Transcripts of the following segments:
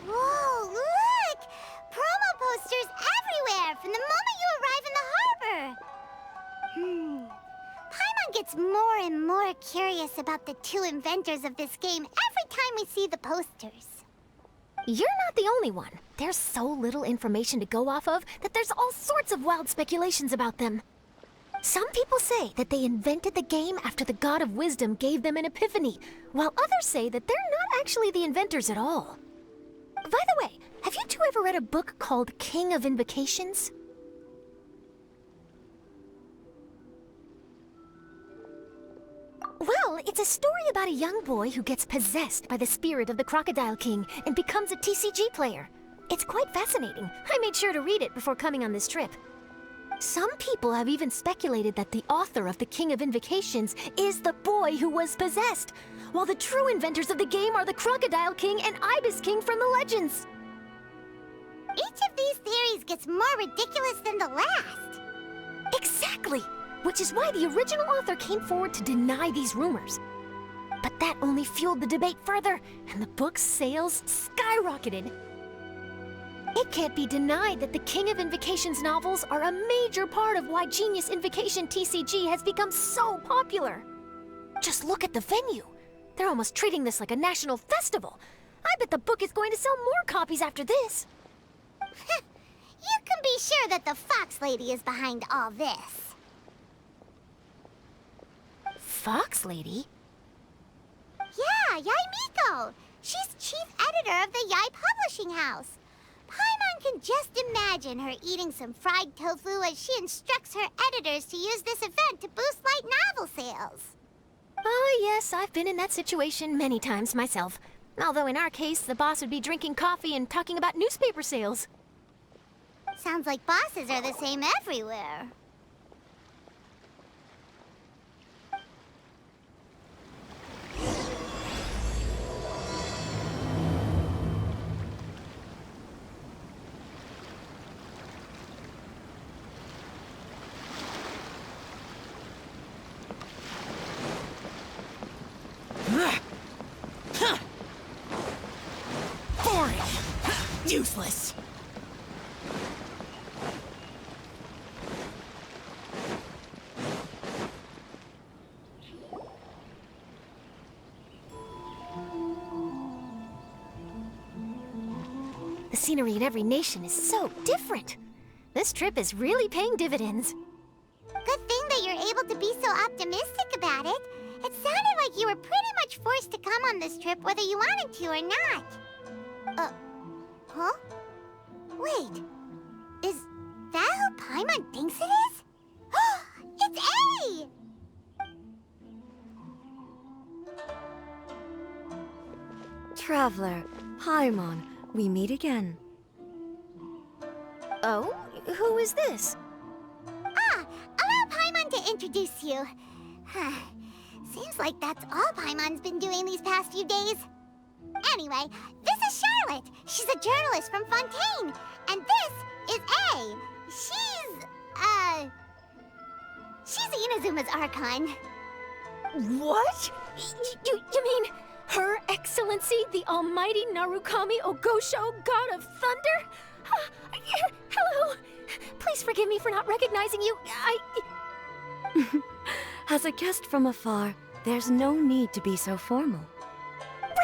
Whoa, look! Promo posters everywhere from the moment you arrive in the harbor. Paimon gets more and more curious about the two inventors of this game every time we see the posters. You're not the only one. There's so little information to go off of that there's all sorts of wild speculations about them. Some people say that they invented the game after the God of Wisdom gave them an epiphany, while others say that they're not actually the inventors at all. By the way, have you two ever read a book called King of Invocations? Well, it's a story about a young boy who gets possessed by the spirit of the Crocodile King and becomes a TCG player. It's quite fascinating. I made sure to read it before coming on this trip. Some people have even speculated that the author of the King of Invocations is the boy who was possessed, while the true inventors of the game are the Crocodile King and Ibis King from the legends. Each of these theories gets more ridiculous than the last. Exactly! Which is why the original author came forward to deny these rumors. But that only fueled the debate further, and the book's sales skyrocketed. It can't be denied that the King of Invocations novels are a major part of why Genius Invocation TCG has become so popular. Just look at the venue. They're almost treating this like a national festival. I bet the book is going to sell more copies after this. You can be sure that the Fox Lady is behind all this. Fox Lady? Yeah, Yai Miko. She's chief editor of the Yai Publishing House. Paimon can just imagine her eating some fried tofu as she instructs her editors to use this event to boost light novel sales. Oh yes, I've been in that situation many times myself. Although in our case, the boss would be drinking coffee and talking about newspaper sales. Sounds like bosses are the same everywhere. Boring! Useless! The scenery in every nation is so different. This trip is really paying dividends. Good thing that you're able to be so optimistic about it. It sounded like you were pretty much forced to come on this trip whether you wanted to or not. Huh? Wait. Is that who Paimon thinks it is? It's A! Traveler, Paimon, we meet again. Oh? Who is this? Allow Paimon to introduce you. Seems like that's all Paimon's been doing these past few days. Anyway, this is Charlotte. She's a journalist from Fontaine. And this is A. She's Inazuma's Archon. What? You mean Her Excellency, the Almighty Narukami Ogosho, God of Thunder? Hello. Please forgive me for not recognizing you. As a guest from afar, there's no need to be so formal.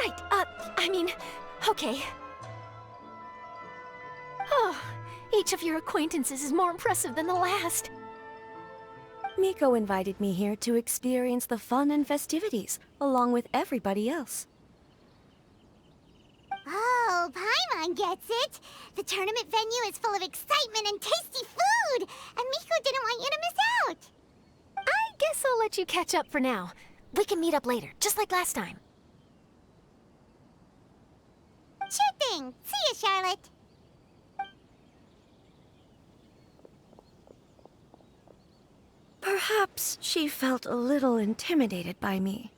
Right, okay. Oh, each of your acquaintances is more impressive than the last. Miko invited me here to experience the fun and festivities, along with everybody else. Oh, Paimon gets it. The tournament venue is full of excitement and tasty food, and Miko didn't want you to miss out. I guess I'll let you catch up for now. We can meet up later, just like last time. Sure thing. See you, Charlotte. Perhaps she felt a little intimidated by me.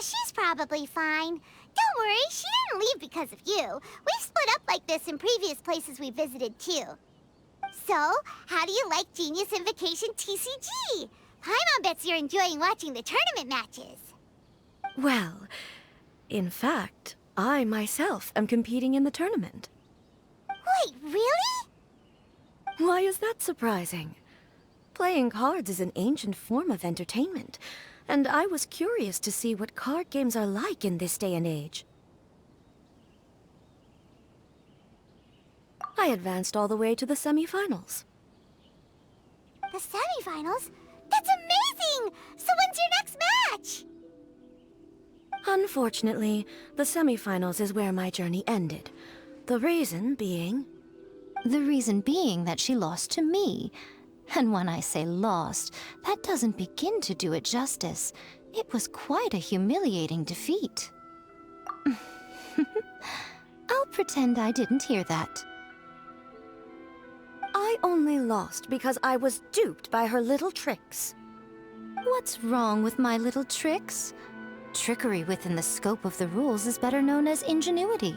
she's probably fine. Don't worry, she didn't leave because of you. We've split up like this in previous places we visited, too. So, how do you like Genius Invocation TCG? Paimon bets you're enjoying watching the tournament matches. Well, in fact, I myself am competing in the tournament. Wait, really? Why is that surprising? Playing cards is an ancient form of entertainment, and I was curious to see what card games are like in this day and age. I advanced all the way to the semifinals. The semifinals? That's amazing! So when's your next match? Unfortunately, the semifinals is where my journey ended. The reason being... The reason being that she lost to me. And when I say lost, that doesn't begin to do it justice. It was quite a humiliating defeat. I'll pretend I didn't hear that. I only lost because I was duped by her little tricks. What's wrong with my little tricks? Trickery within the scope of the rules is better known as ingenuity.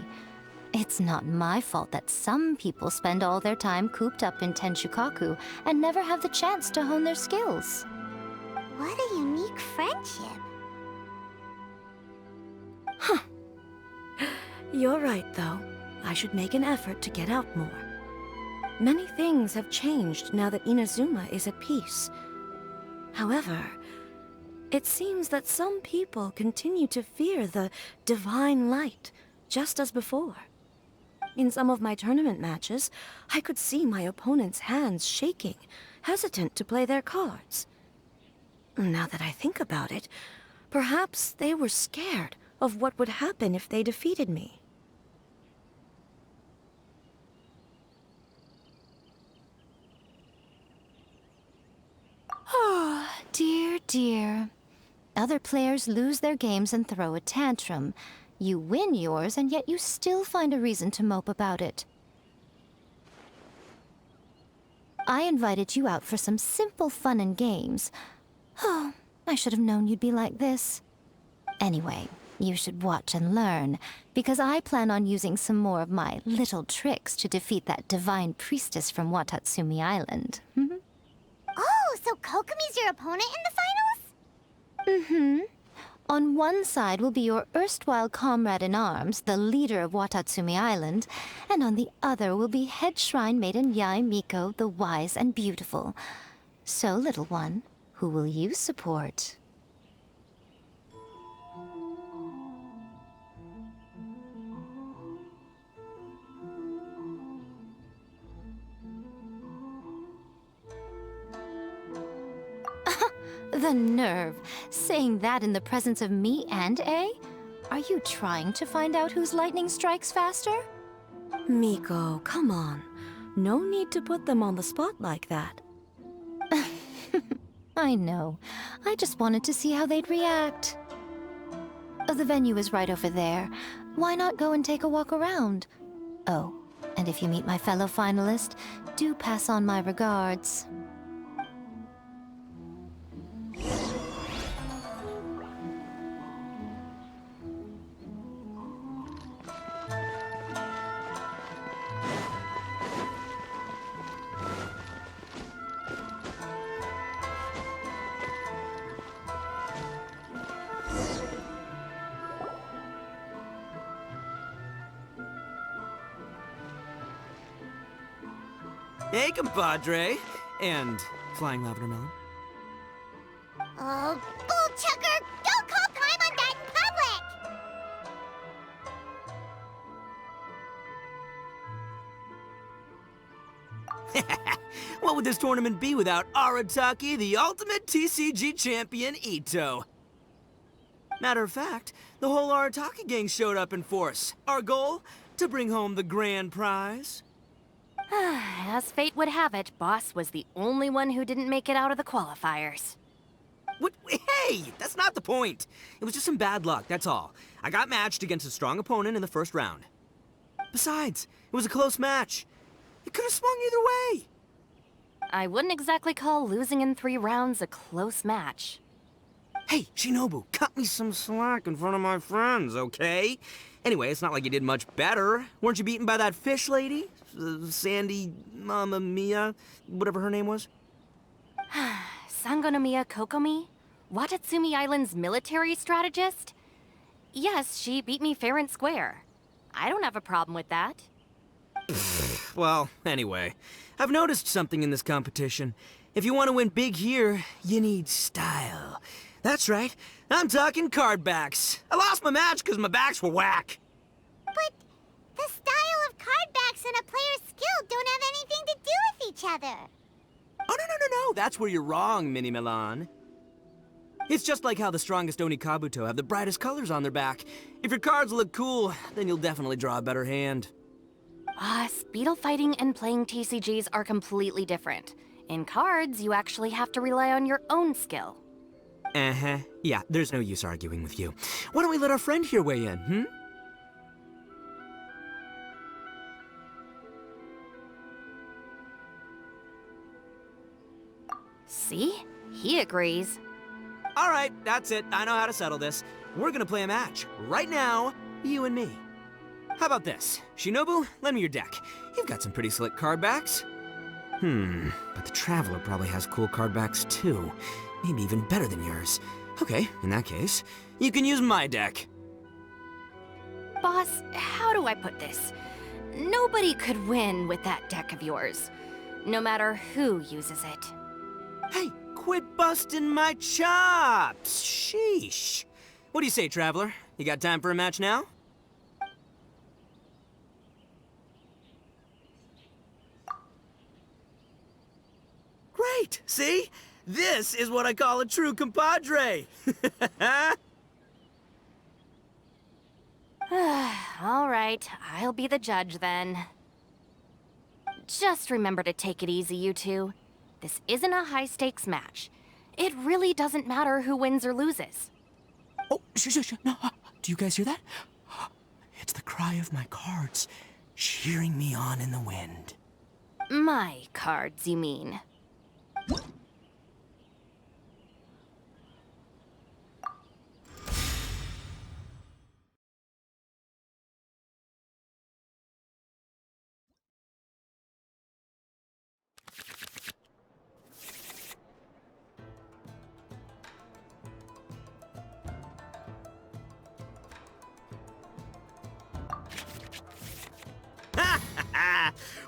It's not my fault that some people spend all their time cooped up in Tenshukaku and never have the chance to hone their skills. What a unique friendship. Huh. You're right, though. I should make an effort to get out more. Many things have changed now that Inazuma is at peace. However, it seems that some people continue to fear the divine light, just as before. In some of my tournament matches, I could see my opponent's hands shaking, hesitant to play their cards. Now that I think about it, perhaps they were scared of what would happen if they defeated me. Oh, dear, dear. Other players lose their games and throw a tantrum. You win yours, and yet you still find a reason to mope about it. I invited you out for some simple fun and games. Oh, I should have known you'd be like this. Anyway, you should watch and learn, because I plan on using some more of my little tricks to defeat that divine priestess from Watatsumi Island. Oh, so Kokomi's your opponent in the finals? Mm-hmm. On one side will be your erstwhile comrade-in-arms, the leader of Watatsumi Island, and on the other will be head shrine maiden Yae Miko, the wise and beautiful. So, little one, who will you support? The nerve! Saying that in the presence of me and A? Are you trying to find out whose lightning strikes faster? Miko, come on. No need to put them on the spot like that. I know. I just wanted to see how they'd react. The venue is right over there. Why not go and take a walk around? Oh, and if you meet my fellow finalist, do pass on my regards. Hey, compadre. And Flying Lavender Melon. Oh, bull chucker! Don't call Paimon that in public! What would this tournament be without Arataki, the ultimate TCG champion, Itto? Matter of fact, the whole Arataki gang showed up in force. Our goal? To bring home the grand prize. As fate would have it, Boss was the only one who didn't make it out of the qualifiers. What? Hey, that's not the point. It was just some bad luck, that's all. I got matched against a strong opponent in the first round. Besides, it was a close match. It could have swung either way. I wouldn't exactly call losing in 3 rounds a close match. Hey, Shinobu, cut me some slack in front of my friends, okay? Anyway, it's not like you did much better. Weren't you beaten by that fish lady? Sandy, Mamma Mia, whatever her name was? Sangonomiya Kokomi? Watatsumi Island's military strategist? Yes, she beat me fair and square. I don't have a problem with that. Well, anyway, I've noticed something in this competition. If you want to win big here, you need style. That's right, I'm talking card backs. I lost my match because my backs were whack. But the style of card backs and a player's skill don't have anything to do with each other. Oh, no, that's where you're wrong, Mini Milan. It's just like how the strongest Oni Kabuto have the brightest colors on their back. If your cards look cool, then you'll definitely draw a better hand. Speedle fighting and playing TCGs are completely different. In cards, you actually have to rely on your own skill. Uh-huh. Yeah, there's no use arguing with you. Why don't we let our friend here weigh in, hmm? See? He agrees. All right, that's it. I know how to settle this. We're gonna play a match. Right now, you and me. How about this? Shinobu, lend me your deck. You've got some pretty slick card backs. But the Traveler probably has cool card backs too. Maybe even better than yours. Okay, in that case, you can use my deck. Boss, how do I put this? Nobody could win with that deck of yours, no matter who uses it. Hey, quit busting my chops! Sheesh. What do you say, Traveler? You got time for a match now? Great! See? This is what I call a true compadre! All right, I'll be the judge then. Just remember to take it easy, you two. This isn't a high-stakes match. It really doesn't matter who wins or loses. Oh, shush. No, do you guys hear that? It's the cry of my cards, cheering me on in the wind. My cards, you mean?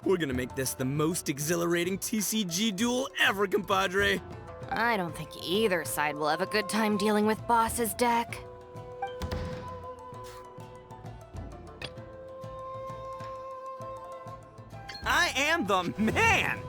We're gonna make this the most exhilarating TCG duel ever, compadre. I don't think either side will have a good time dealing with Boss's deck. I am the man!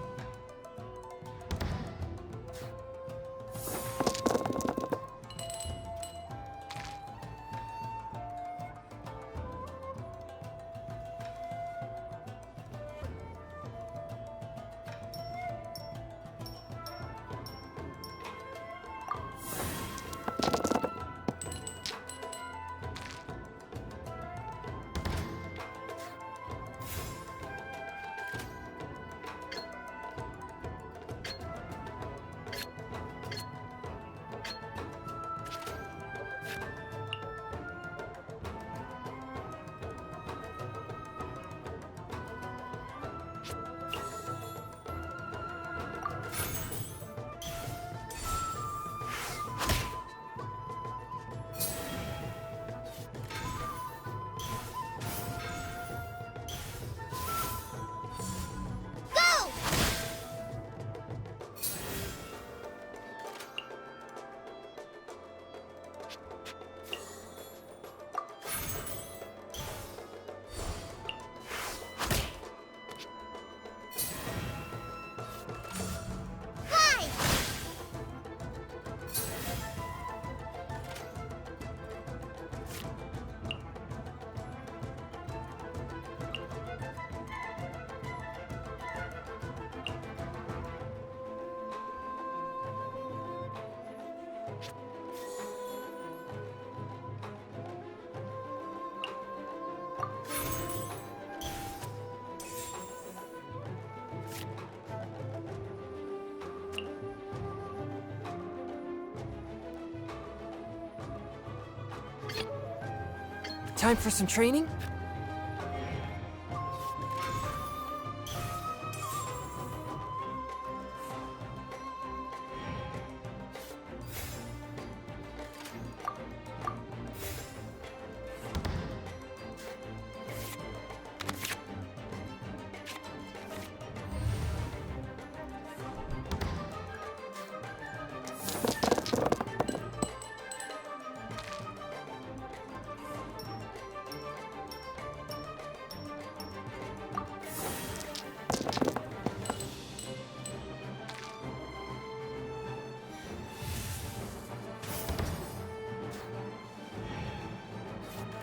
Time for some training?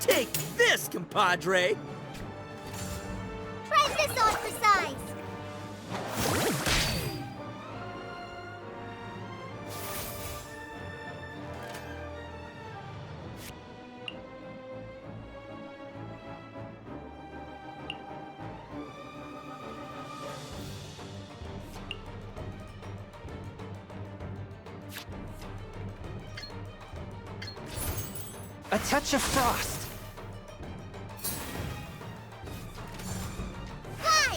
Take this, compadre! Try this on for size. A touch of frost. Fly!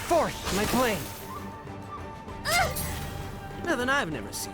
Forth, my plane. Nothing I've never seen.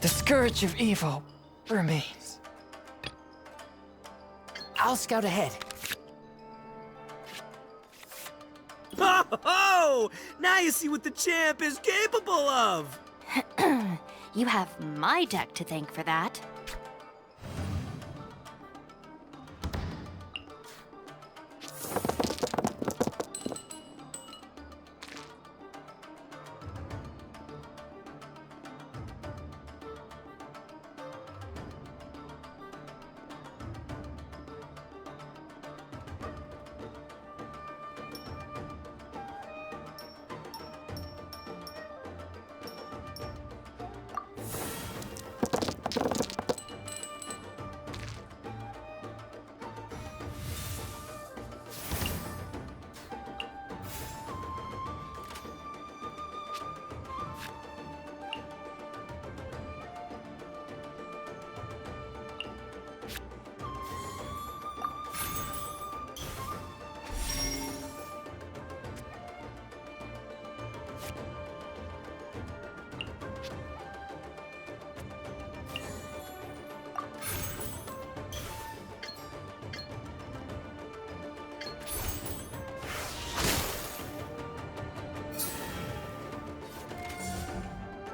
The scourge of evil remains. I'll scout ahead. Ho ho! Now you see what the champ is capable of! You have my deck to thank for that.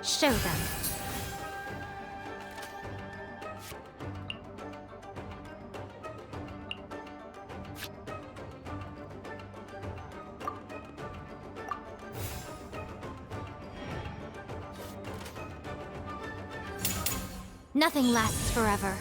Show them. Nothing lasts forever.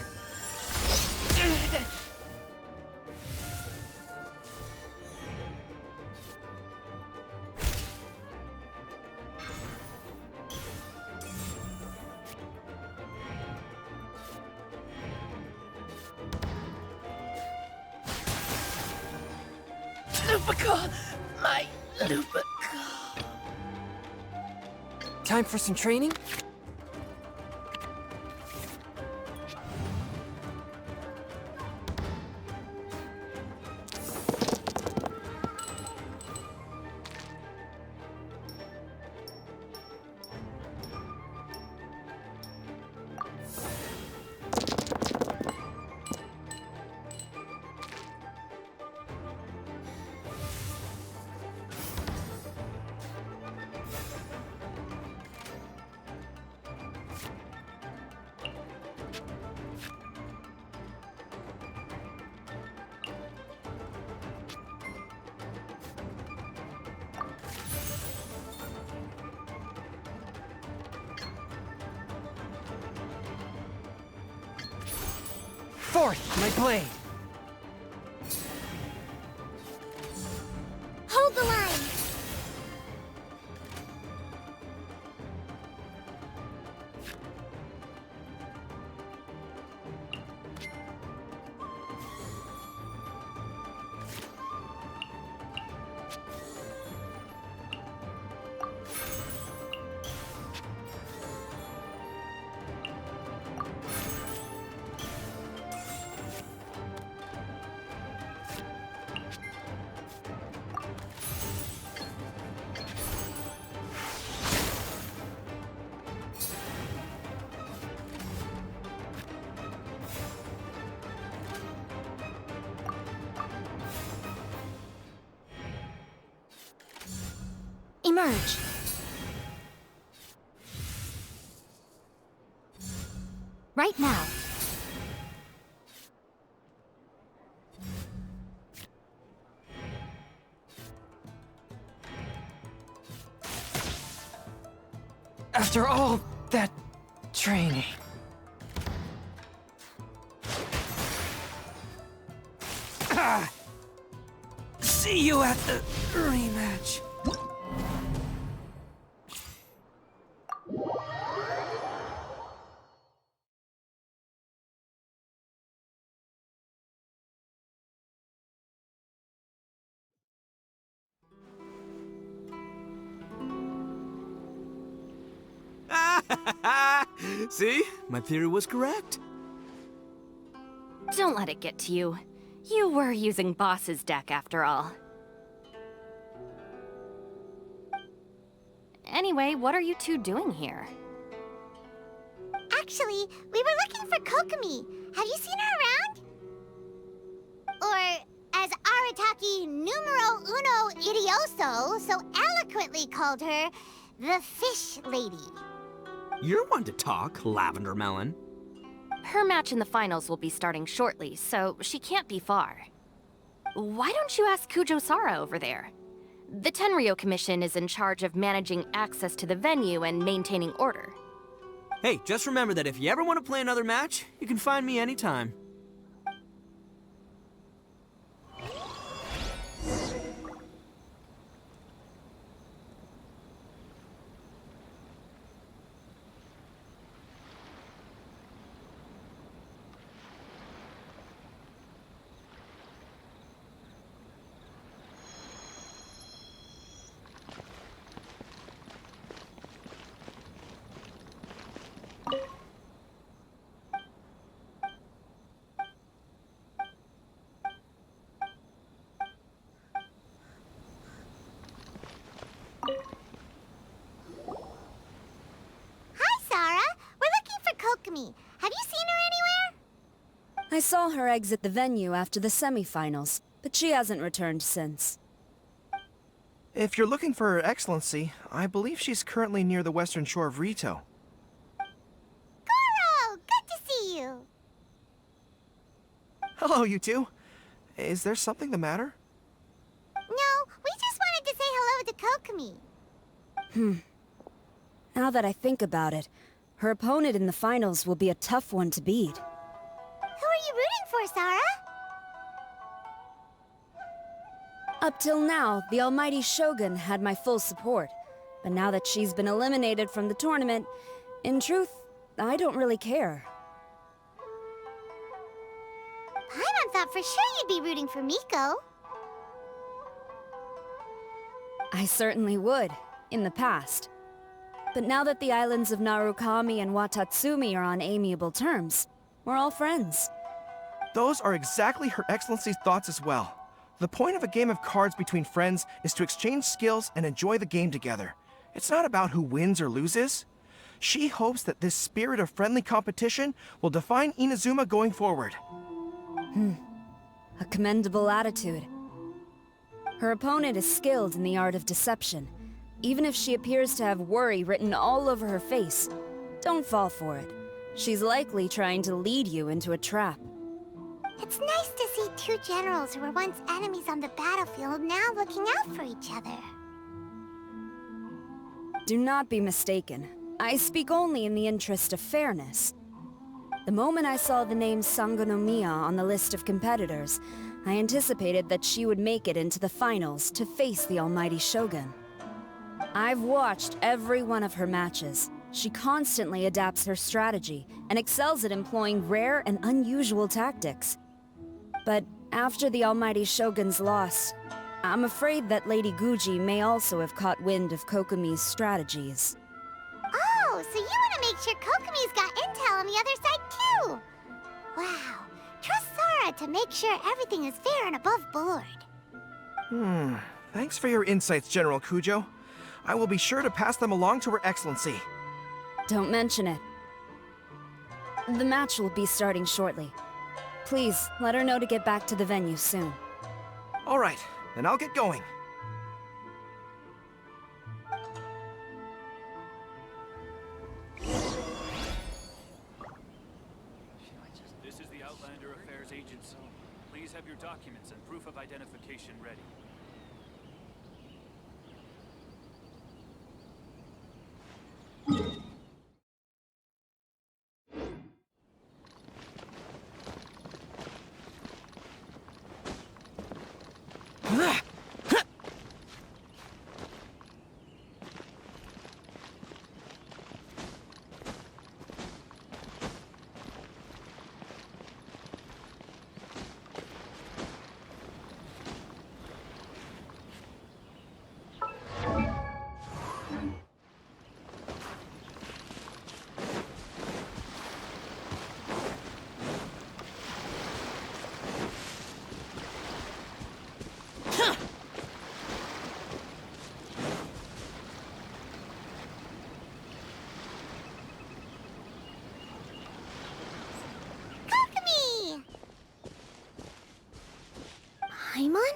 Lupica! My Lupica! Time for some training? Forth, my blade! Hold the line! Emerge. Right now. After all that training... See you at the rematch. See? My theory was correct. Don't let it get to you. You were using Boss's deck after all. Anyway, what are you two doing here? Actually, we were looking for Kokomi. Have you seen her around? Or, as Arataki numero uno idioso so eloquently called her, the Fish Lady. You're one to talk, Lavender Melon. Her match in the finals will be starting shortly, so she can't be far. Why don't you ask Kujo Sara over there? The Tenryo Commission is in charge of managing access to the venue and maintaining order. Hey, just remember that if you ever want to play another match, you can find me anytime. Have you seen her anywhere? I saw her exit the venue after the semifinals, but she hasn't returned since. If you're looking for Her Excellency, I believe she's currently near the western shore of Ritou. Goro! Good to see you! Hello, you two. Is there something the matter? No, we just wanted to say hello to Kokomi. Now that I think about it, her opponent in the finals will be a tough one to beat. Who are you rooting for, Sara? Up till now, the almighty Shogun had my full support. But now that she's been eliminated from the tournament, in truth, I don't really care. Paimon thought for sure you'd be rooting for Miko. I certainly would, in the past. But now that the islands of Narukami and Watatsumi are on amiable terms, we're all friends. Those are exactly Her Excellency's thoughts as well. The point of a game of cards between friends is to exchange skills and enjoy the game together. It's not about who wins or loses. She hopes that this spirit of friendly competition will define Inazuma going forward. A commendable attitude. Her opponent is skilled in the art of deception. Even if she appears to have worry written all over her face, don't fall for it. She's likely trying to lead you into a trap. It's nice to see two generals who were once enemies on the battlefield now looking out for each other. Do not be mistaken. I speak only in the interest of fairness. The moment I saw the name Sangonomiya on the list of competitors, I anticipated that she would make it into the finals to face the almighty Shogun. I've watched every one of her matches. She constantly adapts her strategy and excels at employing rare and unusual tactics. But after the almighty Shogun's loss, I'm afraid that Lady Guji may also have caught wind of Kokomi's strategies. Oh, so you want to make sure Kokomi's got intel on the other side too? Wow. Trust Sara to make sure everything is fair and above board. Thanks for your insights, General Kujo. I will be sure to pass them along to Her Excellency. Don't mention it. The match will be starting shortly. Please, let her know to get back to the venue soon. All right, then I'll get going. This is the Outlander Affairs Agency. Please have your documents and proof of identification ready. Kokomi! Paimon?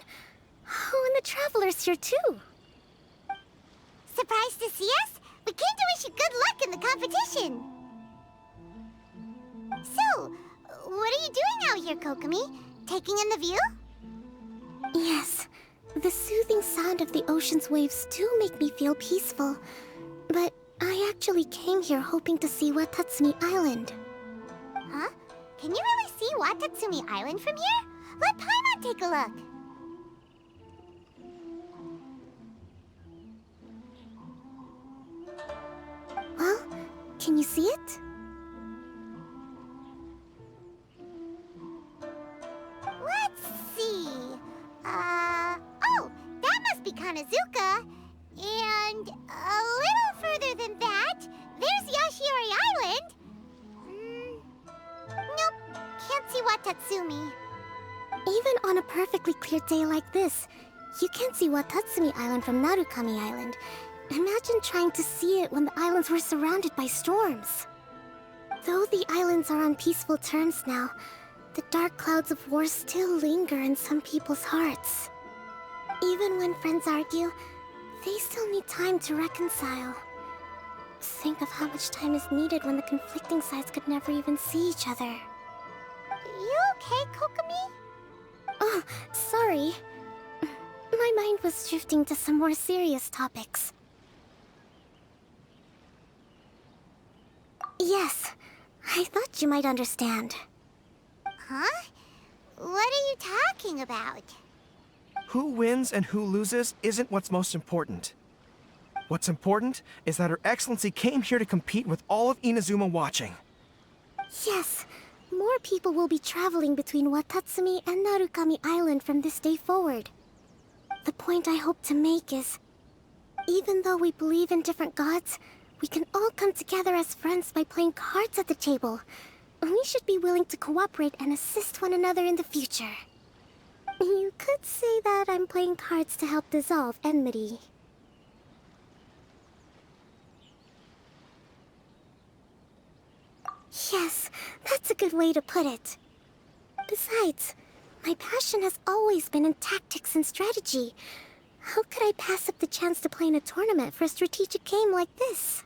Oh, and the Traveler's here too. Surprised to see us? We came to wish you good luck in the competition. So, what are you doing out here, Kokomi? Taking in the view? Yes, the soothing sound of the ocean's waves do make me feel peaceful. But I actually came here hoping to see Watatsumi Island. Huh? Can you really see Watatsumi Island from here? Let Paimon take a look. Well, can you see it? Let's see. Oh, that must be Kanazuka. And a little further than that, there's Yashiori Island. Nope, can't see Watatsumi. Even on a perfectly clear day like this, you can't see Watatsumi Island from Narukami Island. Imagine trying to see it when the islands were surrounded by storms. Though the islands are on peaceful terms now, the dark clouds of war still linger in some people's hearts. Even when friends argue, they still need time to reconcile. Think of how much time is needed when the conflicting sides could never even see each other. You okay, Kokomi? Oh, sorry. My mind was drifting to some more serious topics. Yes, I thought you might understand. Huh? What are you talking about? Who wins and who loses isn't what's most important. What's important is that Her Excellency came here to compete with all of Inazuma watching. Yes, more people will be traveling between Watatsumi and Narukami Island from this day forward. The point I hope to make is, even though we believe in different gods, we can all come together as friends by playing cards at the table. We should be willing to cooperate and assist one another in the future. You could say that I'm playing cards to help dissolve enmity. Yes, that's a good way to put it. Besides, my passion has always been in tactics and strategy. How could I pass up the chance to play in a tournament for a strategic game like this?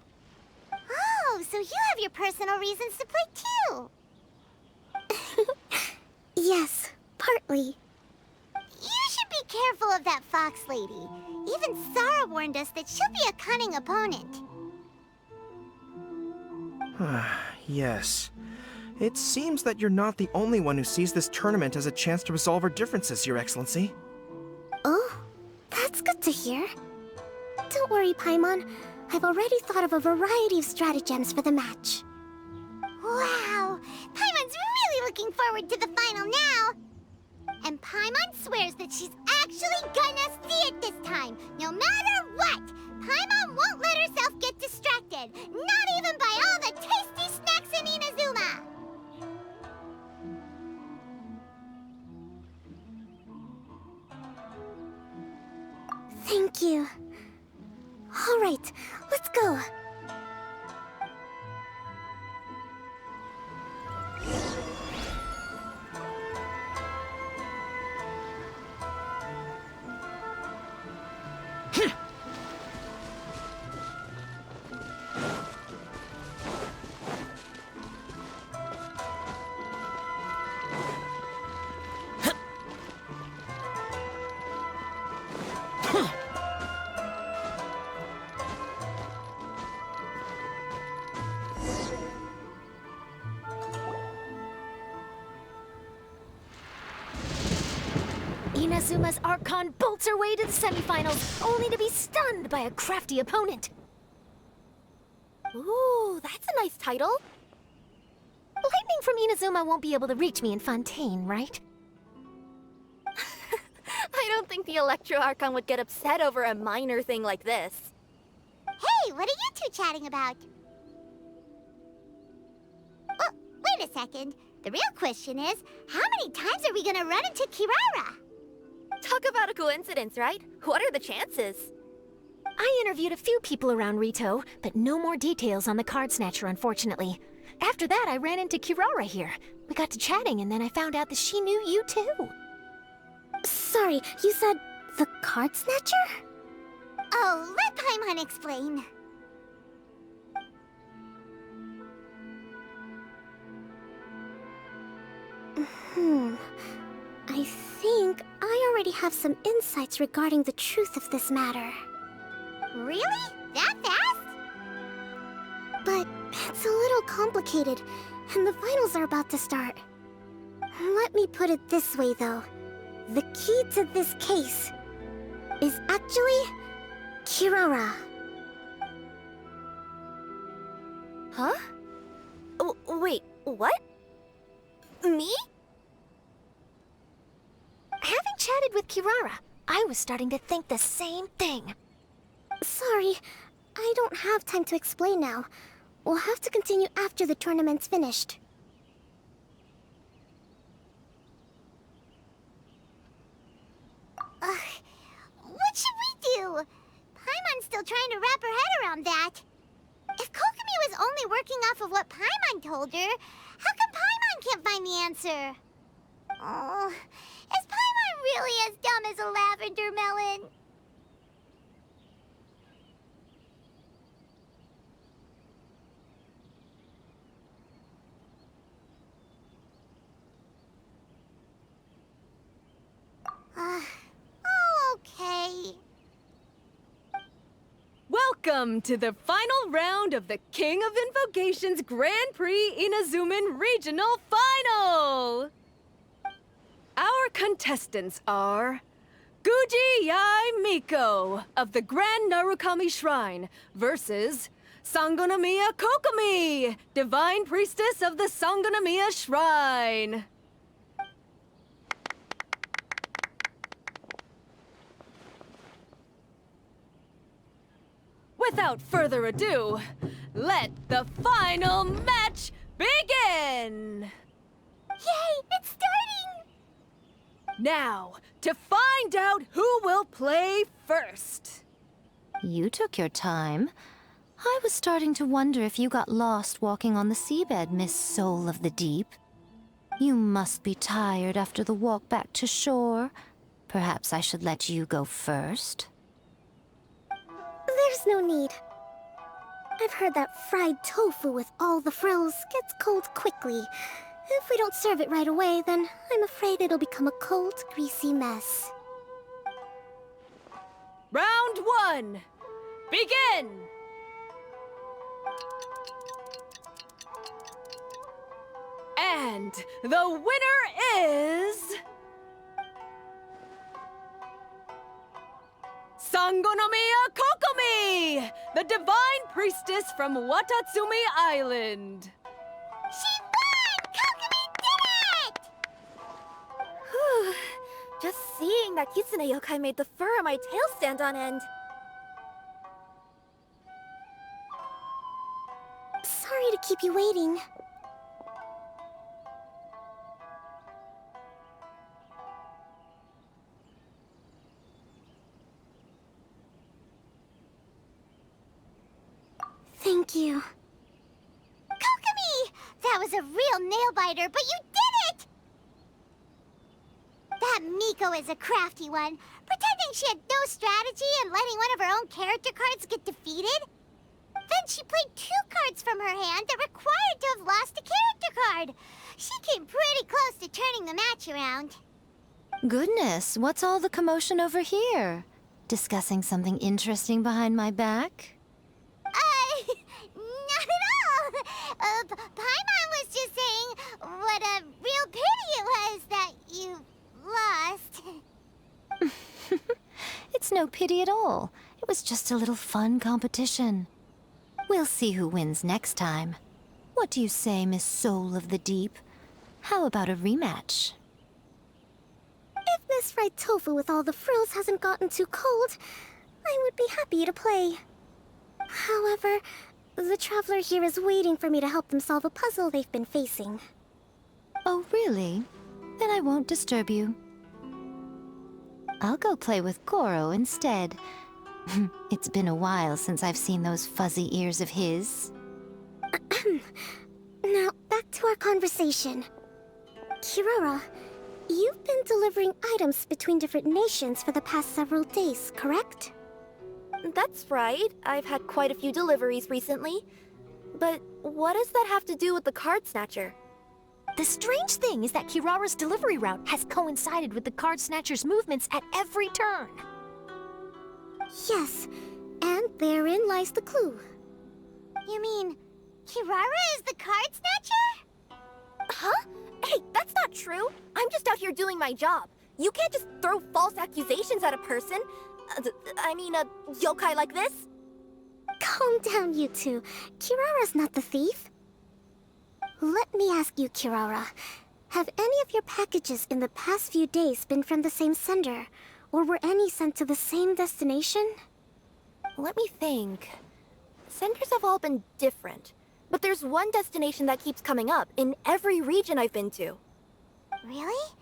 Oh, so you have your personal reasons to play too. Yes, partly. You should be careful of that fox lady. Even Sara warned us that she'll be a cunning opponent. Yes. It seems that you're not the only one who sees this tournament as a chance to resolve our differences, Your Excellency. Oh, that's good to hear. Don't worry, Paimon. I've already thought of a variety of stratagems for the match. Wow! Paimon's really looking forward to the final now! And Paimon swears that she's actually gonna see it this time, no matter what! Paimon won't let herself get distracted, not even by all the tasty snacks in Inazuma! Thank you. All right, let's go. Inazuma's Archon bolts her way to the semifinals, only to be stunned by a crafty opponent. Ooh, that's a nice title. Lightning from Inazuma won't be able to reach me in Fontaine, right? I don't think the Electro Archon would get upset over a minor thing like this. Hey, what are you two chatting about? Oh, wait a second. The real question is, how many times are we gonna run into Kirara? Talk about a coincidence, right? What are the chances? I interviewed a few people around Ritou, but no more details on the Card Snatcher, unfortunately. After that, I ran into Kirara here. We got to chatting, and then I found out that she knew you too. Sorry, you said the Card Snatcher? Oh, let Paimon explain. I think I already have some insights regarding the truth of this matter. Really? That fast? But it's a little complicated, and the finals are about to start. Let me put it this way, though. The key to this case is actually Kirara. Huh? Wait, what? Me? Having chatted with Kirara, I was starting to think the same thing. Sorry, I don't have time to explain now. We'll have to continue after the tournament's finished. What should we do? Paimon's still trying to wrap her head around that. If Kokomi was only working off of what Paimon told her, how come Paimon can't find the answer? Oh, is Paimon really as dumb as a lavender melon? Okay. Welcome to the final round of the King of Invocations Grand Prix Inazuman Regional Final! Our contestants are Guji Yai Miko of the Grand Narukami Shrine versus Sangonomiya Kokomi, Divine Priestess of the Sangonomiya Shrine. Without further ado, let the final match begin! Yay, it's starting! Now, to find out who will play first. You took your time. I was starting to wonder if you got lost walking on the seabed, Miss Soul of the Deep. You must be tired after the walk back to shore. Perhaps I should let you go first. There's no need. I've heard that fried tofu with all the frills gets cold quickly. If we don't serve it right away, then I'm afraid it'll become a cold, greasy mess. Round one, begin! And the winner is... Sangonomiya Kokomi, the divine priestess from Watatsumi Island. She won! Kokomi did it! Whew. Just seeing that Kitsune yokai made the fur on my tail stand on end. Sorry to keep you waiting. Thank you. Kokomi! That was a real nail-biter, but you did it! That Miko is a crafty one, pretending she had no strategy and letting one of her own character cards get defeated. Then she played 2 cards from her hand that required to have lost a character card. She came pretty close to turning the match around. Goodness, what's all the commotion over here? Discussing something interesting behind my back? Not at all. Paimon was just saying what a real pity it was that you lost. It's no pity at all. It was just a little fun competition. We'll see who wins next time. What do you say, Miss Soul of the Deep? How about a rematch? If Miss Fried Tofu with all the frills hasn't gotten too cold, I would be happy to play. However, the traveler here is waiting for me to help them solve a puzzle they've been facing. Oh, really? Then I won't disturb you. I'll go play with Goro instead. It's been a while since I've seen those fuzzy ears of his. Now, back to our conversation. Kirara, you've been delivering items between different nations for the past several days, correct? That's right. I've had quite a few deliveries recently. But what does that have to do with the Card Snatcher? The strange thing is that Kirara's delivery route has coincided with the Card Snatcher's movements at every turn. Yes, and therein lies the clue. You mean Kirara is the Card Snatcher? Huh? Hey, that's not true. I'm just out here doing my job. You can't just throw false accusations at a person. I mean, a yokai like this? Calm down, you two. Kirara's not the thief. Let me ask you, Kirara. Have any of your packages in the past few days been from the same sender? Or were any sent to the same destination? Let me think. Senders have all been different. But there's one destination that keeps coming up in every region I've been to. Really?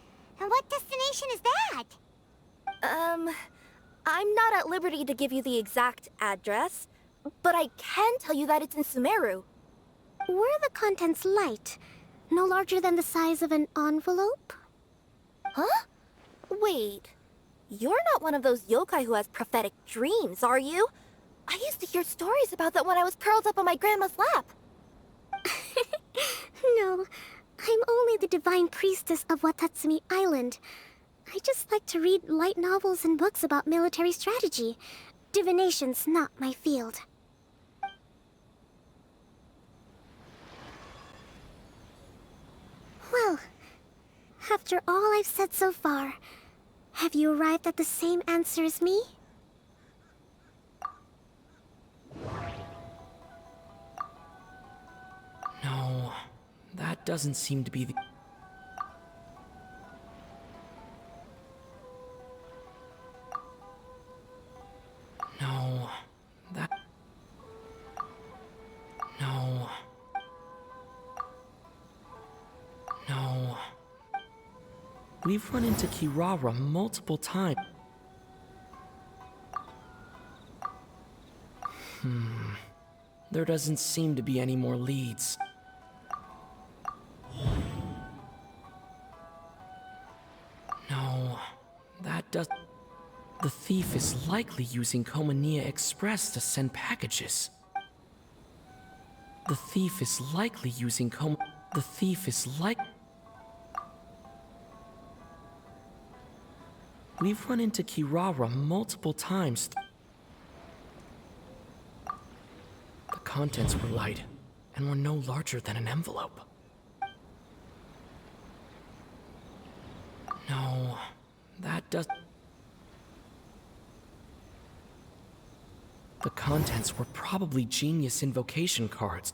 And what destination is that? I'm not at liberty to give you the exact address, but I can tell you that it's in Sumeru. Were the contents light? No larger than the size of an envelope? Huh? Wait. You're not one of those yokai who has prophetic dreams, are you? I used to hear stories about that when I was curled up on my grandma's lap. No, I'm only the divine priestess of Watatsumi Island. I just like to read light novels and books about military strategy. Divination's not my field. Well, after all I've said so far, have you arrived at the same answer as me? No, that doesn't seem to be the... No, that... No. No. We've run into Kirara multiple times. There doesn't seem to be any more leads. No, that does... The thief is likely using Komaniya Express to send packages. The thief is likely using The thief is like... We've run into Kirara multiple times. The contents were light, and were no larger than an envelope. No, that does... The contents were probably genius invocation cards.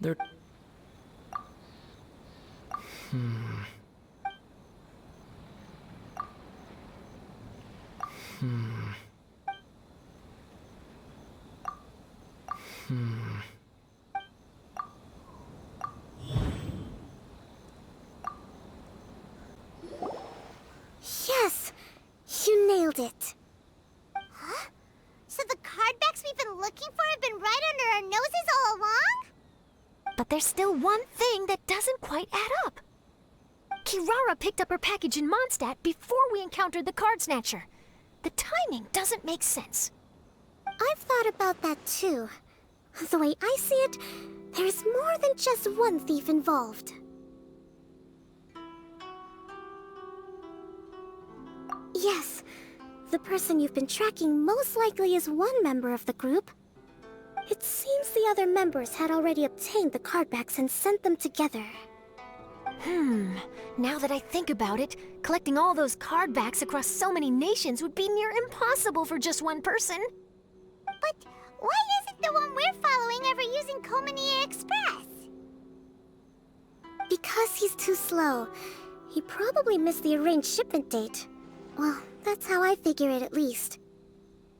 They're... Yes! You nailed it. Huh? So the cardbacks we've been looking for have been right under our noses all along? But there's still one thing that doesn't quite add up. Kirara picked up her package in Mondstadt before we encountered the Card Snatcher. The timing doesn't make sense. I've thought about that too. The way I see it, there's more than just one thief involved. Yes, the person you've been tracking most likely is one member of the group. It seems the other members had already obtained the cardbacks and sent them together. Now that I think about it, collecting all those cardbacks across so many nations would be near impossible for just one person. But why isn't the one we're following ever using Kokomi Express? Because he's too slow. He probably missed the arranged shipment date. Well, that's how I figure it at least.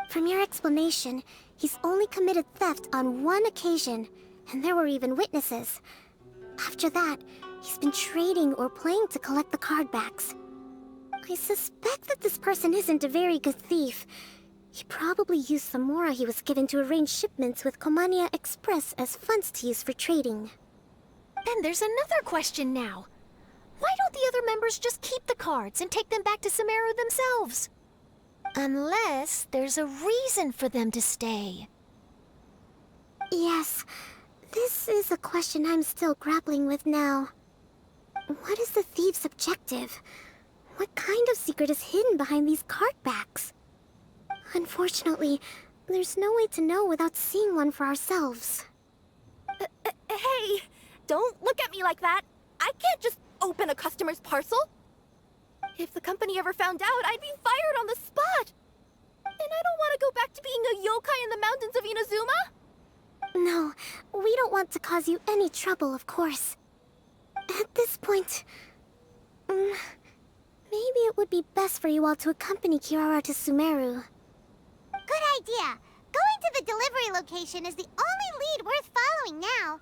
From your explanation, he's only committed theft on one occasion, and there were even witnesses. After that, he's been trading or playing to collect the cardbacks. I suspect that this person isn't a very good thief. He probably used the mora he was given to arrange shipments with Kokomi Express as funds to use for trading. Then there's another question now. Why don't the other members just keep the cards and take them back to Sumeru themselves? Unless there's a reason for them to stay. Yes, this is a question I'm still grappling with now. What is the thief's objective? What kind of secret is hidden behind these cardbacks? Unfortunately, there's no way to know without seeing one for ourselves. Hey, don't look at me like that. I can't just open a customer's parcel. If the company ever found out, I'd be fired on the spot. And I don't want to go back to being a yokai in the mountains of Inazuma. No, we don't want to cause you any trouble, of course. At this point, maybe it would be best for you all to accompany Kirara to Sumeru. Good idea. Going to the delivery location is the only lead worth following now.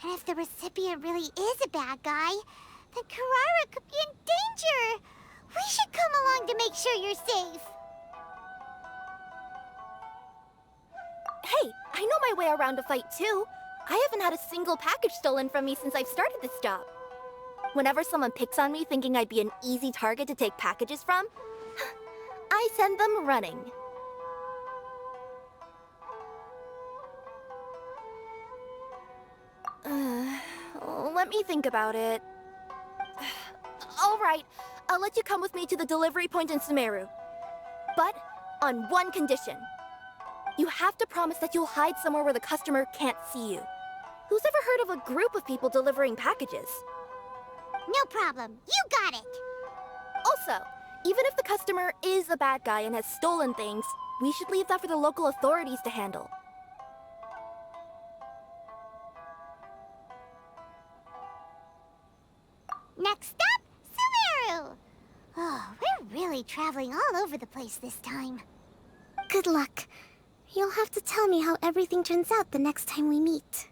And if the recipient really is a bad guy, then Kirara could be in danger. We should come along to make sure you're safe. Hey, I know my way around a fight too. I haven't had a single package stolen from me since I've started this job. Whenever someone picks on me thinking I'd be an easy target to take packages from, I send them running. Let me think about it. All right, I'll let you come with me to the delivery point in Sumeru. But on one condition. You have to promise that you'll hide somewhere where the customer can't see you. Who's ever heard of a group of people delivering packages? No problem. You got it. Also, even if the customer is a bad guy and has stolen things, we should leave that for the local authorities to handle. Next up, Sumeru! Oh, we're really traveling all over the place this time. Good luck. You'll have to tell me how everything turns out the next time we meet.